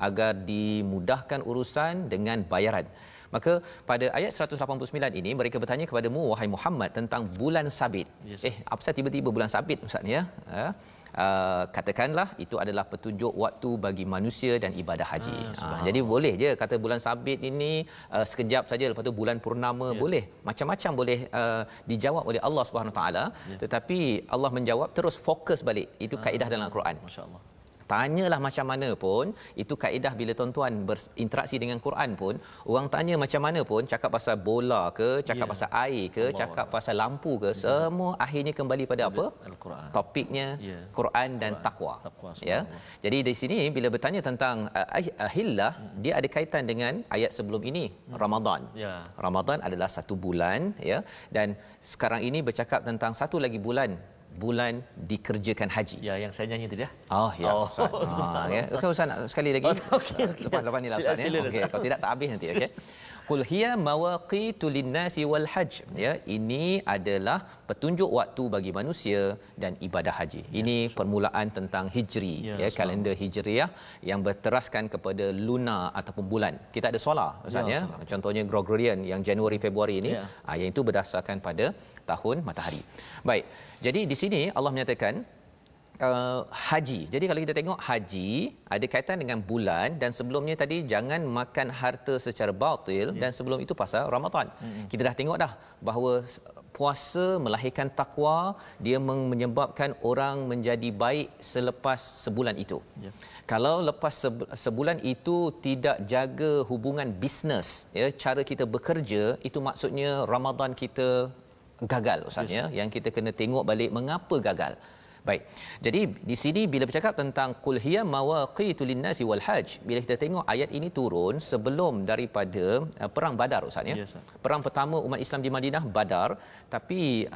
agar dimudahkan urusan dengan bayaran. Maka pada ayat 189 ini mereka bertanya kepadamu wahai Muhammad tentang bulan sabit. Apa tiba-tiba bulan sabit Ustaz ya? Katakanlah itu adalah petunjuk waktu bagi manusia dan ibadah haji. Jadi boleh je kata bulan sabit ini sekejap saja, lepas tu bulan purnama boleh. Macam-macam boleh dijawab oleh Allah Subhanahu taala, tetapi Allah menjawab terus fokus balik. Itu kaedah dalam Al-Quran. Masya-Allah. Tanyalah macam mana pun, itu kaedah bila tuan-tuan berinteraksi dengan Quran pun, orang tanya macam mana pun, cakap pasal bola ke, cakap pasal air ke, cakap pasal lampu ke, semua akhirnya kembali pada apa? Al-Quran. Topiknya Quran dan takwa. Ya. Jadi di sini bila bertanya tentang ahillah, dia ada kaitan dengan ayat sebelum ini, Ramadan. Ramadan adalah satu bulan ya, dan sekarang ini bercakap tentang satu lagi bulan dikerjakan haji. Ya, yang saya nyanyi tadi ya. Oh ya. Ustaz. Ya. Okey Ustaz nak sekali lagi. Okey. Lepas ni lah Ustaz ya. Okey, kalau tidak tak habis nanti okey. Qul hiya mawaqitu lin-nasi wal hajj. Ya, ini adalah petunjuk waktu bagi manusia dan ibadah haji. Ini permulaan tentang hijri ya, kalender hijriah yang berteraskan kepada lunar ataupun bulan. Kita ada solar Ustaz ya. Contohnya Gregorian yang Januari Februari ini, yang itu berdasarkan pada tahun matahari. Baik. Jadi di sini Allah menyatakan haji. Jadi kalau kita tengok haji ada kaitan dengan bulan, dan sebelumnya tadi jangan makan harta secara batil, dan sebelum itu pasal Ramadan. Kita dah tengok dah bahawa puasa melahirkan takwa, dia menyebabkan orang menjadi baik selepas sebulan itu. Kalau lepas sebulan itu tidak jaga hubungan bisnes, ya, cara kita bekerja, itu maksudnya Ramadan kita gagal, Ustaz, ya. Yang kita kena tengok balik mengapa gagal. Baik. Jadi di sini bila bercakap tentang qul hiya mawaqitu lin-nasi wal hajj, bila kita tengok ayat ini turun sebelum daripada perang Badar, Ustaz, ya. Yes, perang pertama umat Islam di Madinah, Badar, tapi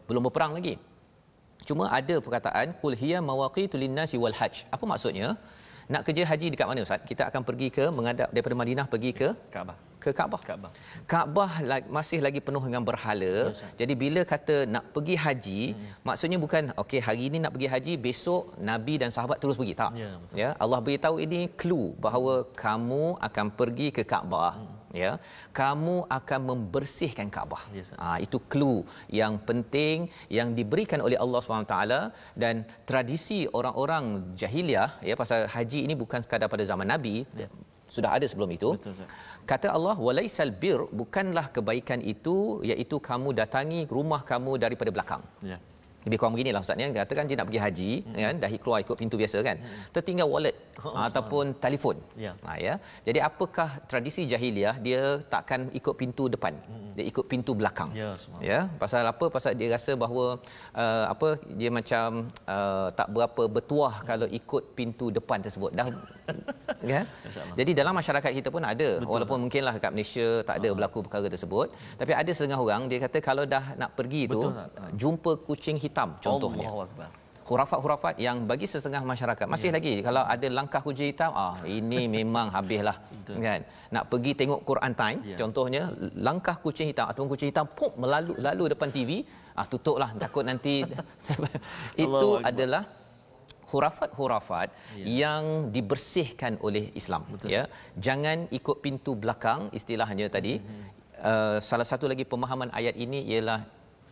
belum berperang lagi. Cuma ada perkataan qul hiya mawaqitu lin-nasi wal hajj. Apa maksudnya? Nak kerja haji dekat mana, Ustaz? Kita akan pergi ke menghadap daripada Madinah pergi ke
Kaabah.
Ke Kaabah. Kaabah masih lagi penuh dengan berhala. Yes, jadi bila kata nak pergi haji, maksudnya bukan okey hari ini nak pergi haji, besok Nabi dan sahabat terus pergi, tak. Ya, Allah beritahu ini clue bahawa kamu akan pergi ke Kaabah. Ya, kamu akan membersihkan Kaabah. Yes, itu clue yang penting yang diberikan oleh Allah SWT. Dan tradisi orang-orang jahiliah, ya, pasal haji ini bukan sekadar pada zaman Nabi, sudah ada sebelum itu. Betul, kata Allah, walaisal bir, bukanlah kebaikan itu iaitu kamu datangi rumah kamu daripada belakang. Ya. Lebih kurang beginilah, Ustaz, ya. Katakan dia nak pergi haji, kan, dah keluar ikut pintu biasa, kan, tertinggal wallet ataupun telefon. Ya. Jadi apakah tradisi jahiliah? Dia takkan ikut pintu depan, dia ikut pintu belakang. Ya, pasal apa? Pasal dia rasa bahawa dia macam tak berapa bertuah kalau ikut pintu depan tersebut dah. Ya. Jadi dalam masyarakat kita pun ada. Betul, walaupun mungkinlah kat Malaysia tak ada berlaku perkara tersebut, tapi ada setengah orang dia kata kalau dah nak pergi tu jumpa kucing hitam contohnya. Khurafat-khurafat yang bagi setengah masyarakat masih lagi kalau ada langkah kucing hitam, ini memang habislah. Kan? Nak pergi tengok Quran Time contohnya, langkah kucing hitam ataupun kucing hitam pop lalu depan TV, tutuplah takut nanti. Itu adalah khurafat-khurafat yang dibersihkan oleh Islam. Betul, ya. Jangan ikut pintu belakang istilahnya tadi. Salah satu lagi pemahaman ayat ini ialah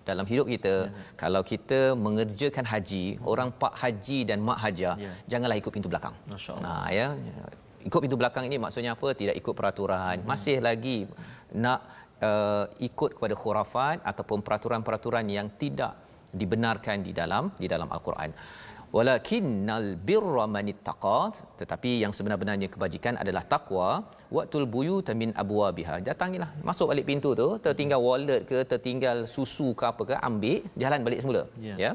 dalam hidup kita, kalau kita mengerjakan haji, orang pak haji dan mak hajah, janganlah ikut pintu belakang. Ya. Ikut pintu belakang ini maksudnya apa? Tidak ikut peraturan. Masih lagi nak ikut kepada khurafat ataupun peraturan-peraturan yang tidak dibenarkan di dalam Al-Quran. Walakinnal birra manittaqa, tetapi yang sebenar-benarnya kebajikan adalah takwa. Waqtul buyut min abwabiha, datangilah, masuk balik pintu tu, tertinggal wallet ke, tertinggal susu ke apa ke, ambil, jalan balik semula. Ya.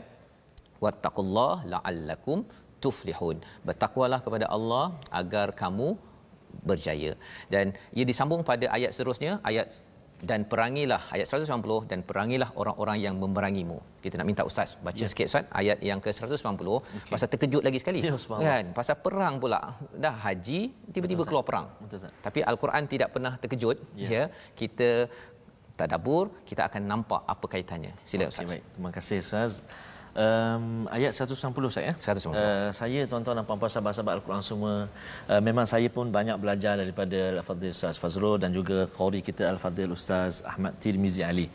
Wattaqullaha la'allakum tuflihun, bertakwalah kepada Allah agar kamu berjaya. Dan ia disambung pada ayat seterusnya, dan perangilah, ayat 190, dan perangilah orang-orang yang memerangimu. Kita nak minta Ustaz baca sikit, Ustaz, ayat yang ke 190. Pasal terkejut lagi sekali, kan, pasal perang pula, dah haji tiba-tiba keluar perang. Tapi Al-Quran tidak pernah terkejut. Ya, kita tadabbur, kita akan nampak apa kaitannya. Sila, Ustaz.
Baik, terima kasih, Ustaz. Ayat 190 saya. 190. Saya, tuan-tuan dan puan-puan sahabat-sahabat Al-Quran semua, memang saya pun banyak belajar daripada Al-Fadhil Ustaz Fazrul dan juga qari kita Al-Fadhil Ustaz Ahmad Tirmizi Ali.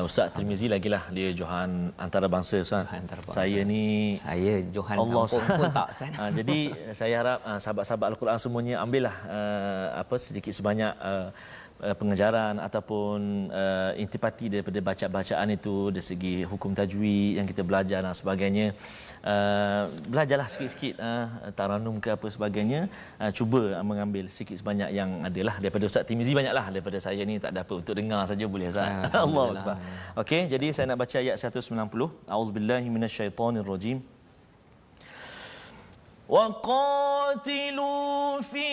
Ustaz Tirmizi lagilah dia Johan antarabangsa, Ustaz. Saya
Johan kampung pun tak, Ustaz.
Jadi saya harap sahabat-sahabat Al-Quran semuanya ambillah sedikit sebanyak pengajaran ataupun intipati daripada bacaan itu dari segi hukum tajwid yang kita belajar dan sebagainya. Belajarlah sikit-sikit taranum ke apa sebagainya, cuba mengambil sikit sebanyak yang adalah daripada Ustaz Tirmizi, banyaklah daripada saya ni tak ada apa, untuk dengar saja boleh, Ustaz. Allahu akbar. Okey, jadi saya nak baca ayat 190. Auzubillahi minasyaitonirrajim. وَقَاتِلُوا فِي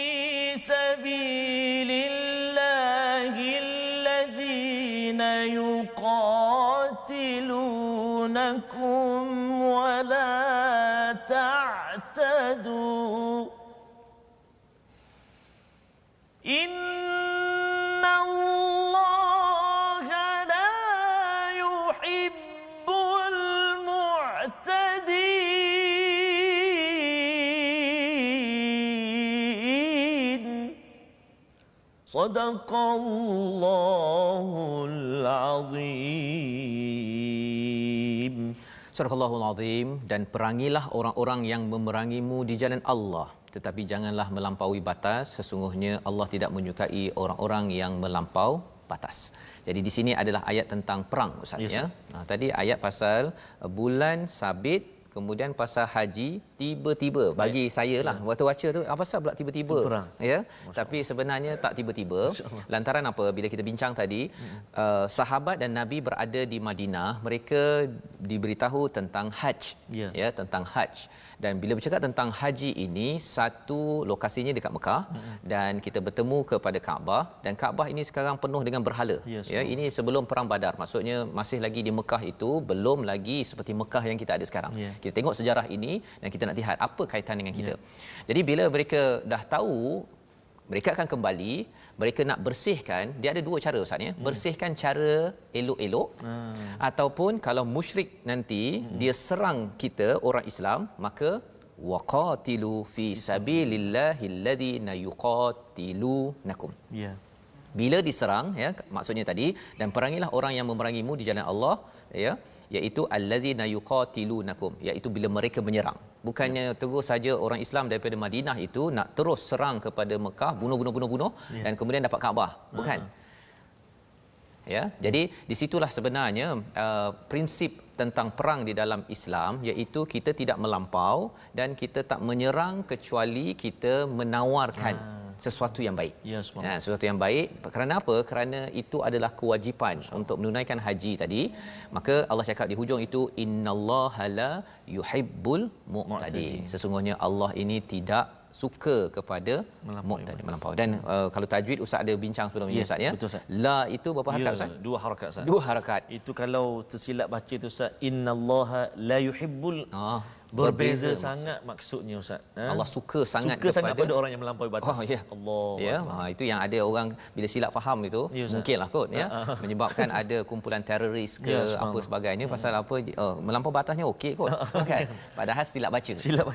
سَبِيلِ اللَّهِ الَّذِينَ يُقَاتِلُونَكُمْ وَلَا تَعْتَدُوا إِنَّ اللَّهَ لَا يُحِبُّ الْمُعْتَدِينَ. Sadaqallahul azim.
Surahul Azim. Dan perangilah orang-orang yang memerangimu di jalan Allah, tetapi janganlah melampaui batas. Sesungguhnya Allah tidak menyukai orang-orang yang melampau batas. Jadi di sini adalah ayat tentang perang, Ustaz,
yes,
ya. Tadi ayat pasal bulan sabit, kemudian pasal haji, tiba-tiba bagi saya lah waktu baca tu apa pasal pula tiba-tiba, ya. Tapi sebenarnya tak tiba-tiba. Lantaran apa? Bila kita bincang tadi, sahabat dan Nabi berada di Madinah, mereka diberitahu tentang haji, ya, tentang haji. Dan bila bercakap tentang haji ini, satu lokasinya dekat Mekah, dan kita bertemu kepada Kaabah, dan Kaabah ini sekarang penuh dengan berhala. Ya, ini sebelum perang Badar. Maksudnya masih lagi di Mekah itu, belum lagi seperti Mekah yang kita ada sekarang. Kita tengok sejarah ini dan kita nak lihat apa kaitan dengan kita. Jadi bila mereka dah tahu mereka akan kembali, mereka nak bersihkan, dia ada dua cara, Ustaz, ya. Bersihkan cara elok-elok, ataupun kalau musyrik nanti dia serang kita orang Islam, maka waqatilu fi sabilillahi alladhina yuqatilunakum. Bila diserang, ya, maksudnya tadi, dan perangilah orang yang memerangimu di jalan Allah, ya, iaitu allazina yuqatilunakum, iaitu bila mereka menyerang. Bukannya terus saja orang Islam daripada Madinah itu nak terus serang kepada Mekah, bunuh dan kemudian dapat Kaabah. Bukan. Ya, jadi di situlah sebenarnya prinsip tentang perang di dalam Islam, iaitu kita tidak melampau dan kita tak menyerang kecuali kita menawarkan sesuatu yang baik. Sesuatu yang baik. Kerana apa? Kerana itu adalah kewajipan untuk menunaikan haji tadi. Maka Allah cakap di hujung itu, innallaha la yuhibbul mu'tadin. Sesungguhnya Allah ini tidak suka kepada mu'tadin, melampau. Dan kalau tajwid Ustaz ada bincang sebelum ini, Ustaz, ya.
Betul, Ustaz.
La itu berapa harakat, Ustaz?
Dua harakat, Ustaz.
Dua harakat.
Itu kalau tersilap baca tu, Ustaz, innallaha la yuhibbul, berbeza sangat maksudnya, Ustaz.
Allah suka sangat
pada orang yang melampaui batas. Allah.
Ya, itu yang ada orang bila silap faham itu, mungkinlah kot, ya, menyebabkan ada kumpulan teroris ke apa sebagainya. Pasal apa, melampau batasnya okey kot, kan? Padahal silap baca. Silap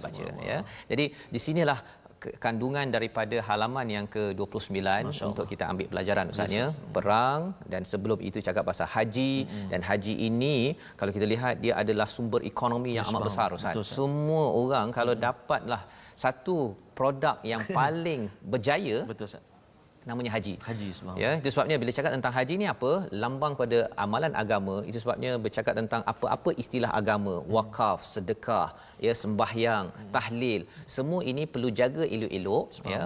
baca, ya. Jadi di sinilah kandungan daripada halaman yang ke-29 untuk kita ambil pelajaran, Ustaznya. Perang, dan sebelum itu cakap pasal haji, dan haji ini kalau kita lihat dia adalah sumber ekonomi yang amat besar, Ustaz. Semua orang kalau dapatlah satu produk yang paling berjaya, namanya haji. Ya, itu sebabnya bila cakap tentang haji ni apa? Lambang pada amalan agama. Itu sebabnya bercakap tentang apa-apa istilah agama, wakaf, sedekah, ya, sembahyang, tahlil. Semua ini perlu jaga elok-elok, ya.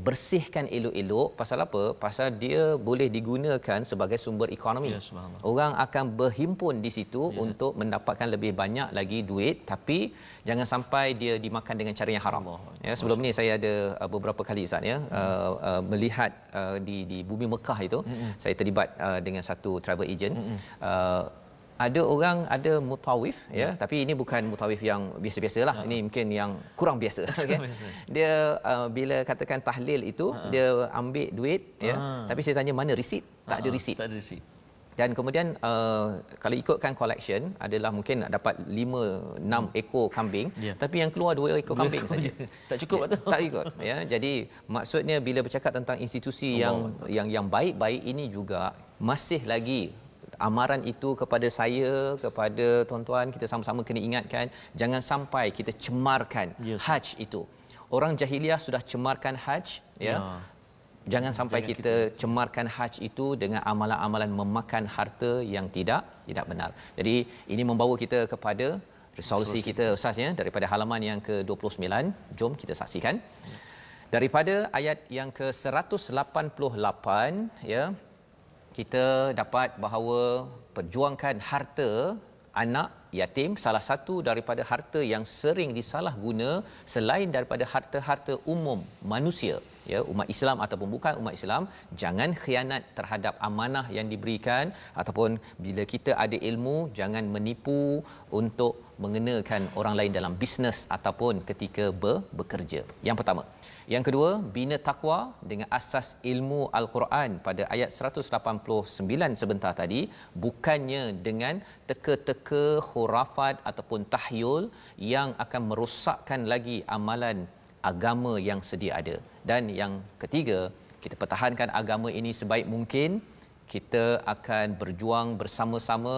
Bersihkan elok-elok. Pasal apa? Pasal dia boleh digunakan sebagai sumber ekonomi. Orang akan berhimpun di situ untuk mendapatkan lebih banyak lagi duit, tapi jangan sampai dia dimakan dengan cara yang haram. Ya, sebelum ni saya ada beberapa kali, Ustaz, ya, melihat di bumi Mekah itu, saya terlibat dengan satu travel agent. Ada orang ada mutawif, ya, tapi ini bukan mutawif yang biasa-biasalah. Ini mungkin yang kurang biasa. Okay? Dia bila katakan tahlil itu, dia ambil duit, ya, tapi saya tanya mana resit? Tak ada resit. Dan kemudian kalau ikutkan collection adalah mungkin nak dapat 5-6 ekor kambing, tapi yang keluar 2 ekor kambing saja.
Tak cukup tu.
Tak ikut, ya. Jadi maksudnya bila bercakap tentang institusi yang baik-baik ini juga masih lagi amaran itu kepada saya, kepada tuan-tuan, kita sama-sama kena ingatkan, jangan sampai kita cemarkan haj itu. Orang jahiliah sudah cemarkan haj, ya. Jangan sampai kita cemarkan haj itu dengan amalan-amalan memakan harta yang tidak benar. Jadi ini membawa kita kepada resolusi kita, Ustaz, ya, daripada halaman yang ke-29. Jom kita saksikan. Daripada ayat yang ke-188, ya, kita dapat bahawa perjuangkan harta anak yatim salah satu daripada harta yang sering disalahguna selain daripada harta-harta umum manusia, ya, umat Islam ataupun bukan umat Islam. Jangan khianat terhadap amanah yang diberikan, ataupun bila kita ada ilmu jangan menipu untuk mengenakan orang lain dalam bisnes ataupun ketika bekerja. Yang pertama. Yang kedua, bina takwa dengan asas ilmu Al-Quran pada ayat 189 sebentar tadi, bukannya dengan teka-teka, khurafat ataupun tahyul yang akan merosakkan lagi amalan agama yang sedia ada. Dan yang ketiga, kita pertahankan agama ini sebaik mungkin. Kita akan berjuang bersama-sama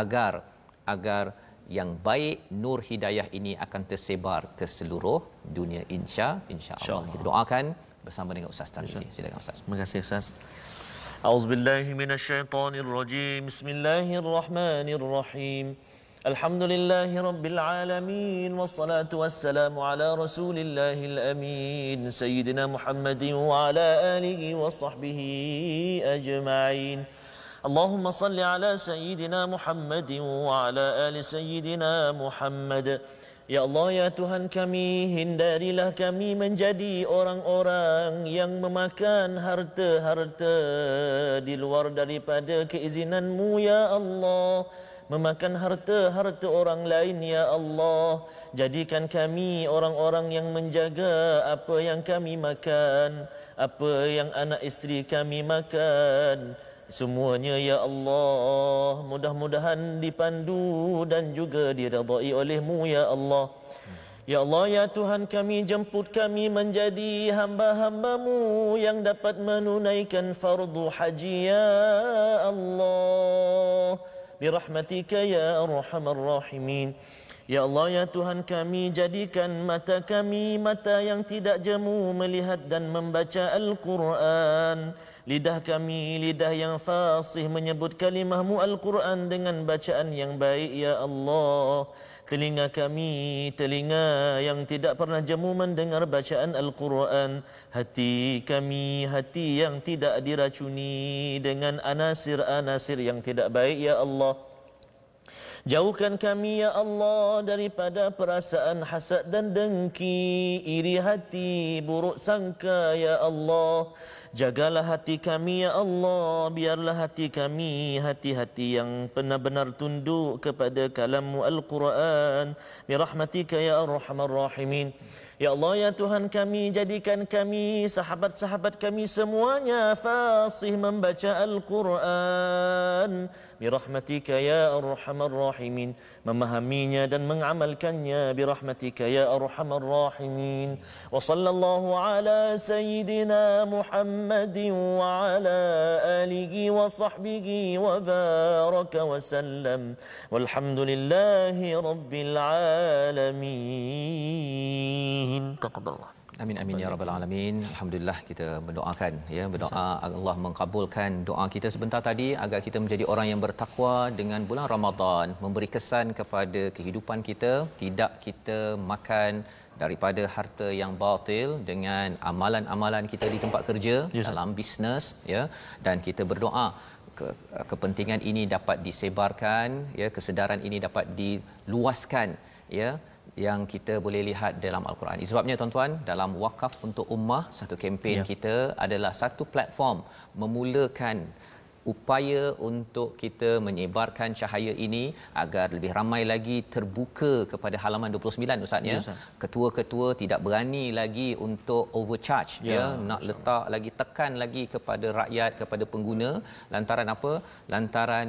agar yang baik, nur hidayah ini akan tersebar ke seluruh dunia insya-Allah. Kita doakan bersama dengan Ustaz Tarmizi. Silakan Ustaz.
Terima kasih Ustaz. A'udzubillahi minasyaitonirrajim. Bismillahirrahmanirrahim. Alhamdulillahi rabbil alamin wassalatu wassalamu ala rasulillahil amin sayyidina Muhammadin wa ala alihi wa sahbihi ajma'in. Allahumma salli ala sayyidina Muhammadin wa ala ali sayyidina Muhammad. Ya Allah, ya Tuhan kami, hindarilah kami menjadi orang-orang yang memakan harta-harta di luar daripada keizinan-Mu, ya Allah. Memakan harta-harta orang lain, ya Allah. Jadikan kami orang-orang yang menjaga apa yang kami makan, apa yang anak isteri kami makan. Semuanya, ya Allah, mudah-mudahan dipandu dan juga diredai oleh-Mu, ya Allah. Ya Allah, ya Tuhan kami, jemput kami menjadi hamba-hamba-Mu yang dapat menunaikan fardu haji, ya Allah. Birahmatika ya arhamar rahimin. Ya Allah, ya Tuhan kami, jadikan mata kami mata yang tidak jemu melihat dan membaca Al-Quran. Lidah kami lidah yang fasih menyebut kalimah-Mu Al-Quran dengan bacaan yang baik, ya Allah. Telinga kami telinga yang tidak pernah jemu mendengar bacaan Al-Quran. Hati kami hati yang tidak diracuni dengan anasir-anasir yang tidak baik, ya Allah. Jauhkan kami, ya Allah, daripada perasaan hasad dan dengki, iri hati, buruk sangka, ya Allah. Jagalah hati kami, ya Allah. Biarlah hati kami hati-hati yang benar-benar tunduk kepada kalam-Mu Al-Quran. Birahmatika ya arhamar rahimin. Ya Allah, ya Tuhan kami, jadikan kami, sahabat-sahabat kami semuanya fasih membaca Al-Quran. Birahmatika ya arhamar rahimin. Memahaminya dan mengamalkannya. Birahmatika ya arhamar rahimin. Wa sallallahu ala sayyidina Muhammadin wa ala alihi wa sahbihi wa baraka wa sallam. Walhamdulillahi rabbil alamin. Taqabbalallah.
Amin amin ya rabbal alamin. Alhamdulillah, kita berdoakan berdoa Allah mengabulkan doa kita sebentar tadi agar kita menjadi orang yang bertakwa dengan bulan Ramadan, memberi kesan kepada kehidupan kita, tidak kita makan daripada harta yang batil dengan amalan-amalan kita di tempat kerja, dalam bisnes, dan kita berdoa kepentingan ini dapat disebarkan, kesedaran ini dapat diluaskan, yang kita boleh lihat dalam Al-Quran. Sebabnya tuan-tuan, dalam Wakaf untuk Ummah, satu kempen kita adalah satu platform memulakan upaya untuk kita menyebarkan cahaya ini agar lebih ramai lagi terbuka kepada halaman 29 Ustaz, ketua-ketua tidak berani lagi untuk overcharge, nak letak lagi, tekan lagi kepada rakyat, kepada pengguna. Lantaran apa? Lantaran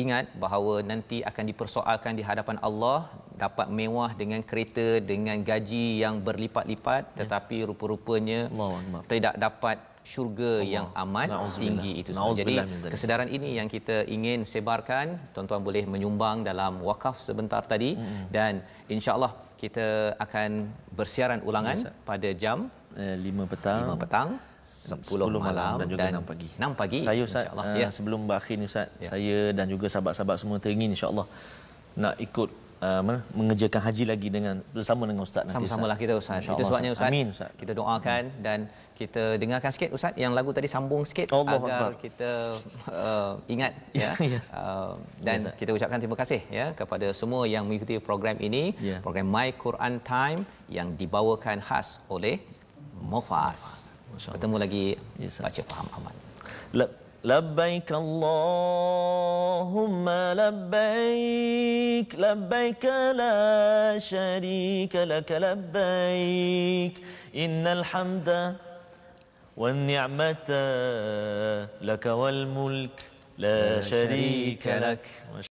ingat bahawa nanti akan dipersoalkan di hadapan Allah, dapat mewah dengan kereta dengan gaji yang berlipat-lipat, tetapi rupa-rupanya tidak dapat syurga yang amat tinggi itu. Jadi kesedaran ini yang kita ingin sebarkan. Tuan-tuan boleh menyumbang dalam wakaf sebentar tadi, dan insya-Allah kita akan bersiaran ulangan pada jam
5 petang,
10 malam
dan juga 6 pagi. Saya Ustaz, sebelum berakhir ni Ustaz, saya dan juga sahabat-sahabat semua teringin insya-Allah nak ikut mengerjakan haji lagi bersama dengan Ustaz nanti.
Sama-samalah kita Ustaz. Itu sebabnya Ustaz,
amin, Ustaz,
kita doakan dan kita dengarkan sikit Ustaz yang lagu tadi, sambung sikit
Allah
agar
Akbar.
kita ingat dan kita ucapkan terima kasih kepada semua yang mengikuti program ini, program My Quran Time yang dibawakan khas oleh Mufas. Bertemu lagi, baca faham aman.
لبيك اللهم لبيك لبيك لا شريك لك لبيك إن الحمد والنعمة لك والملك لا شريك لك.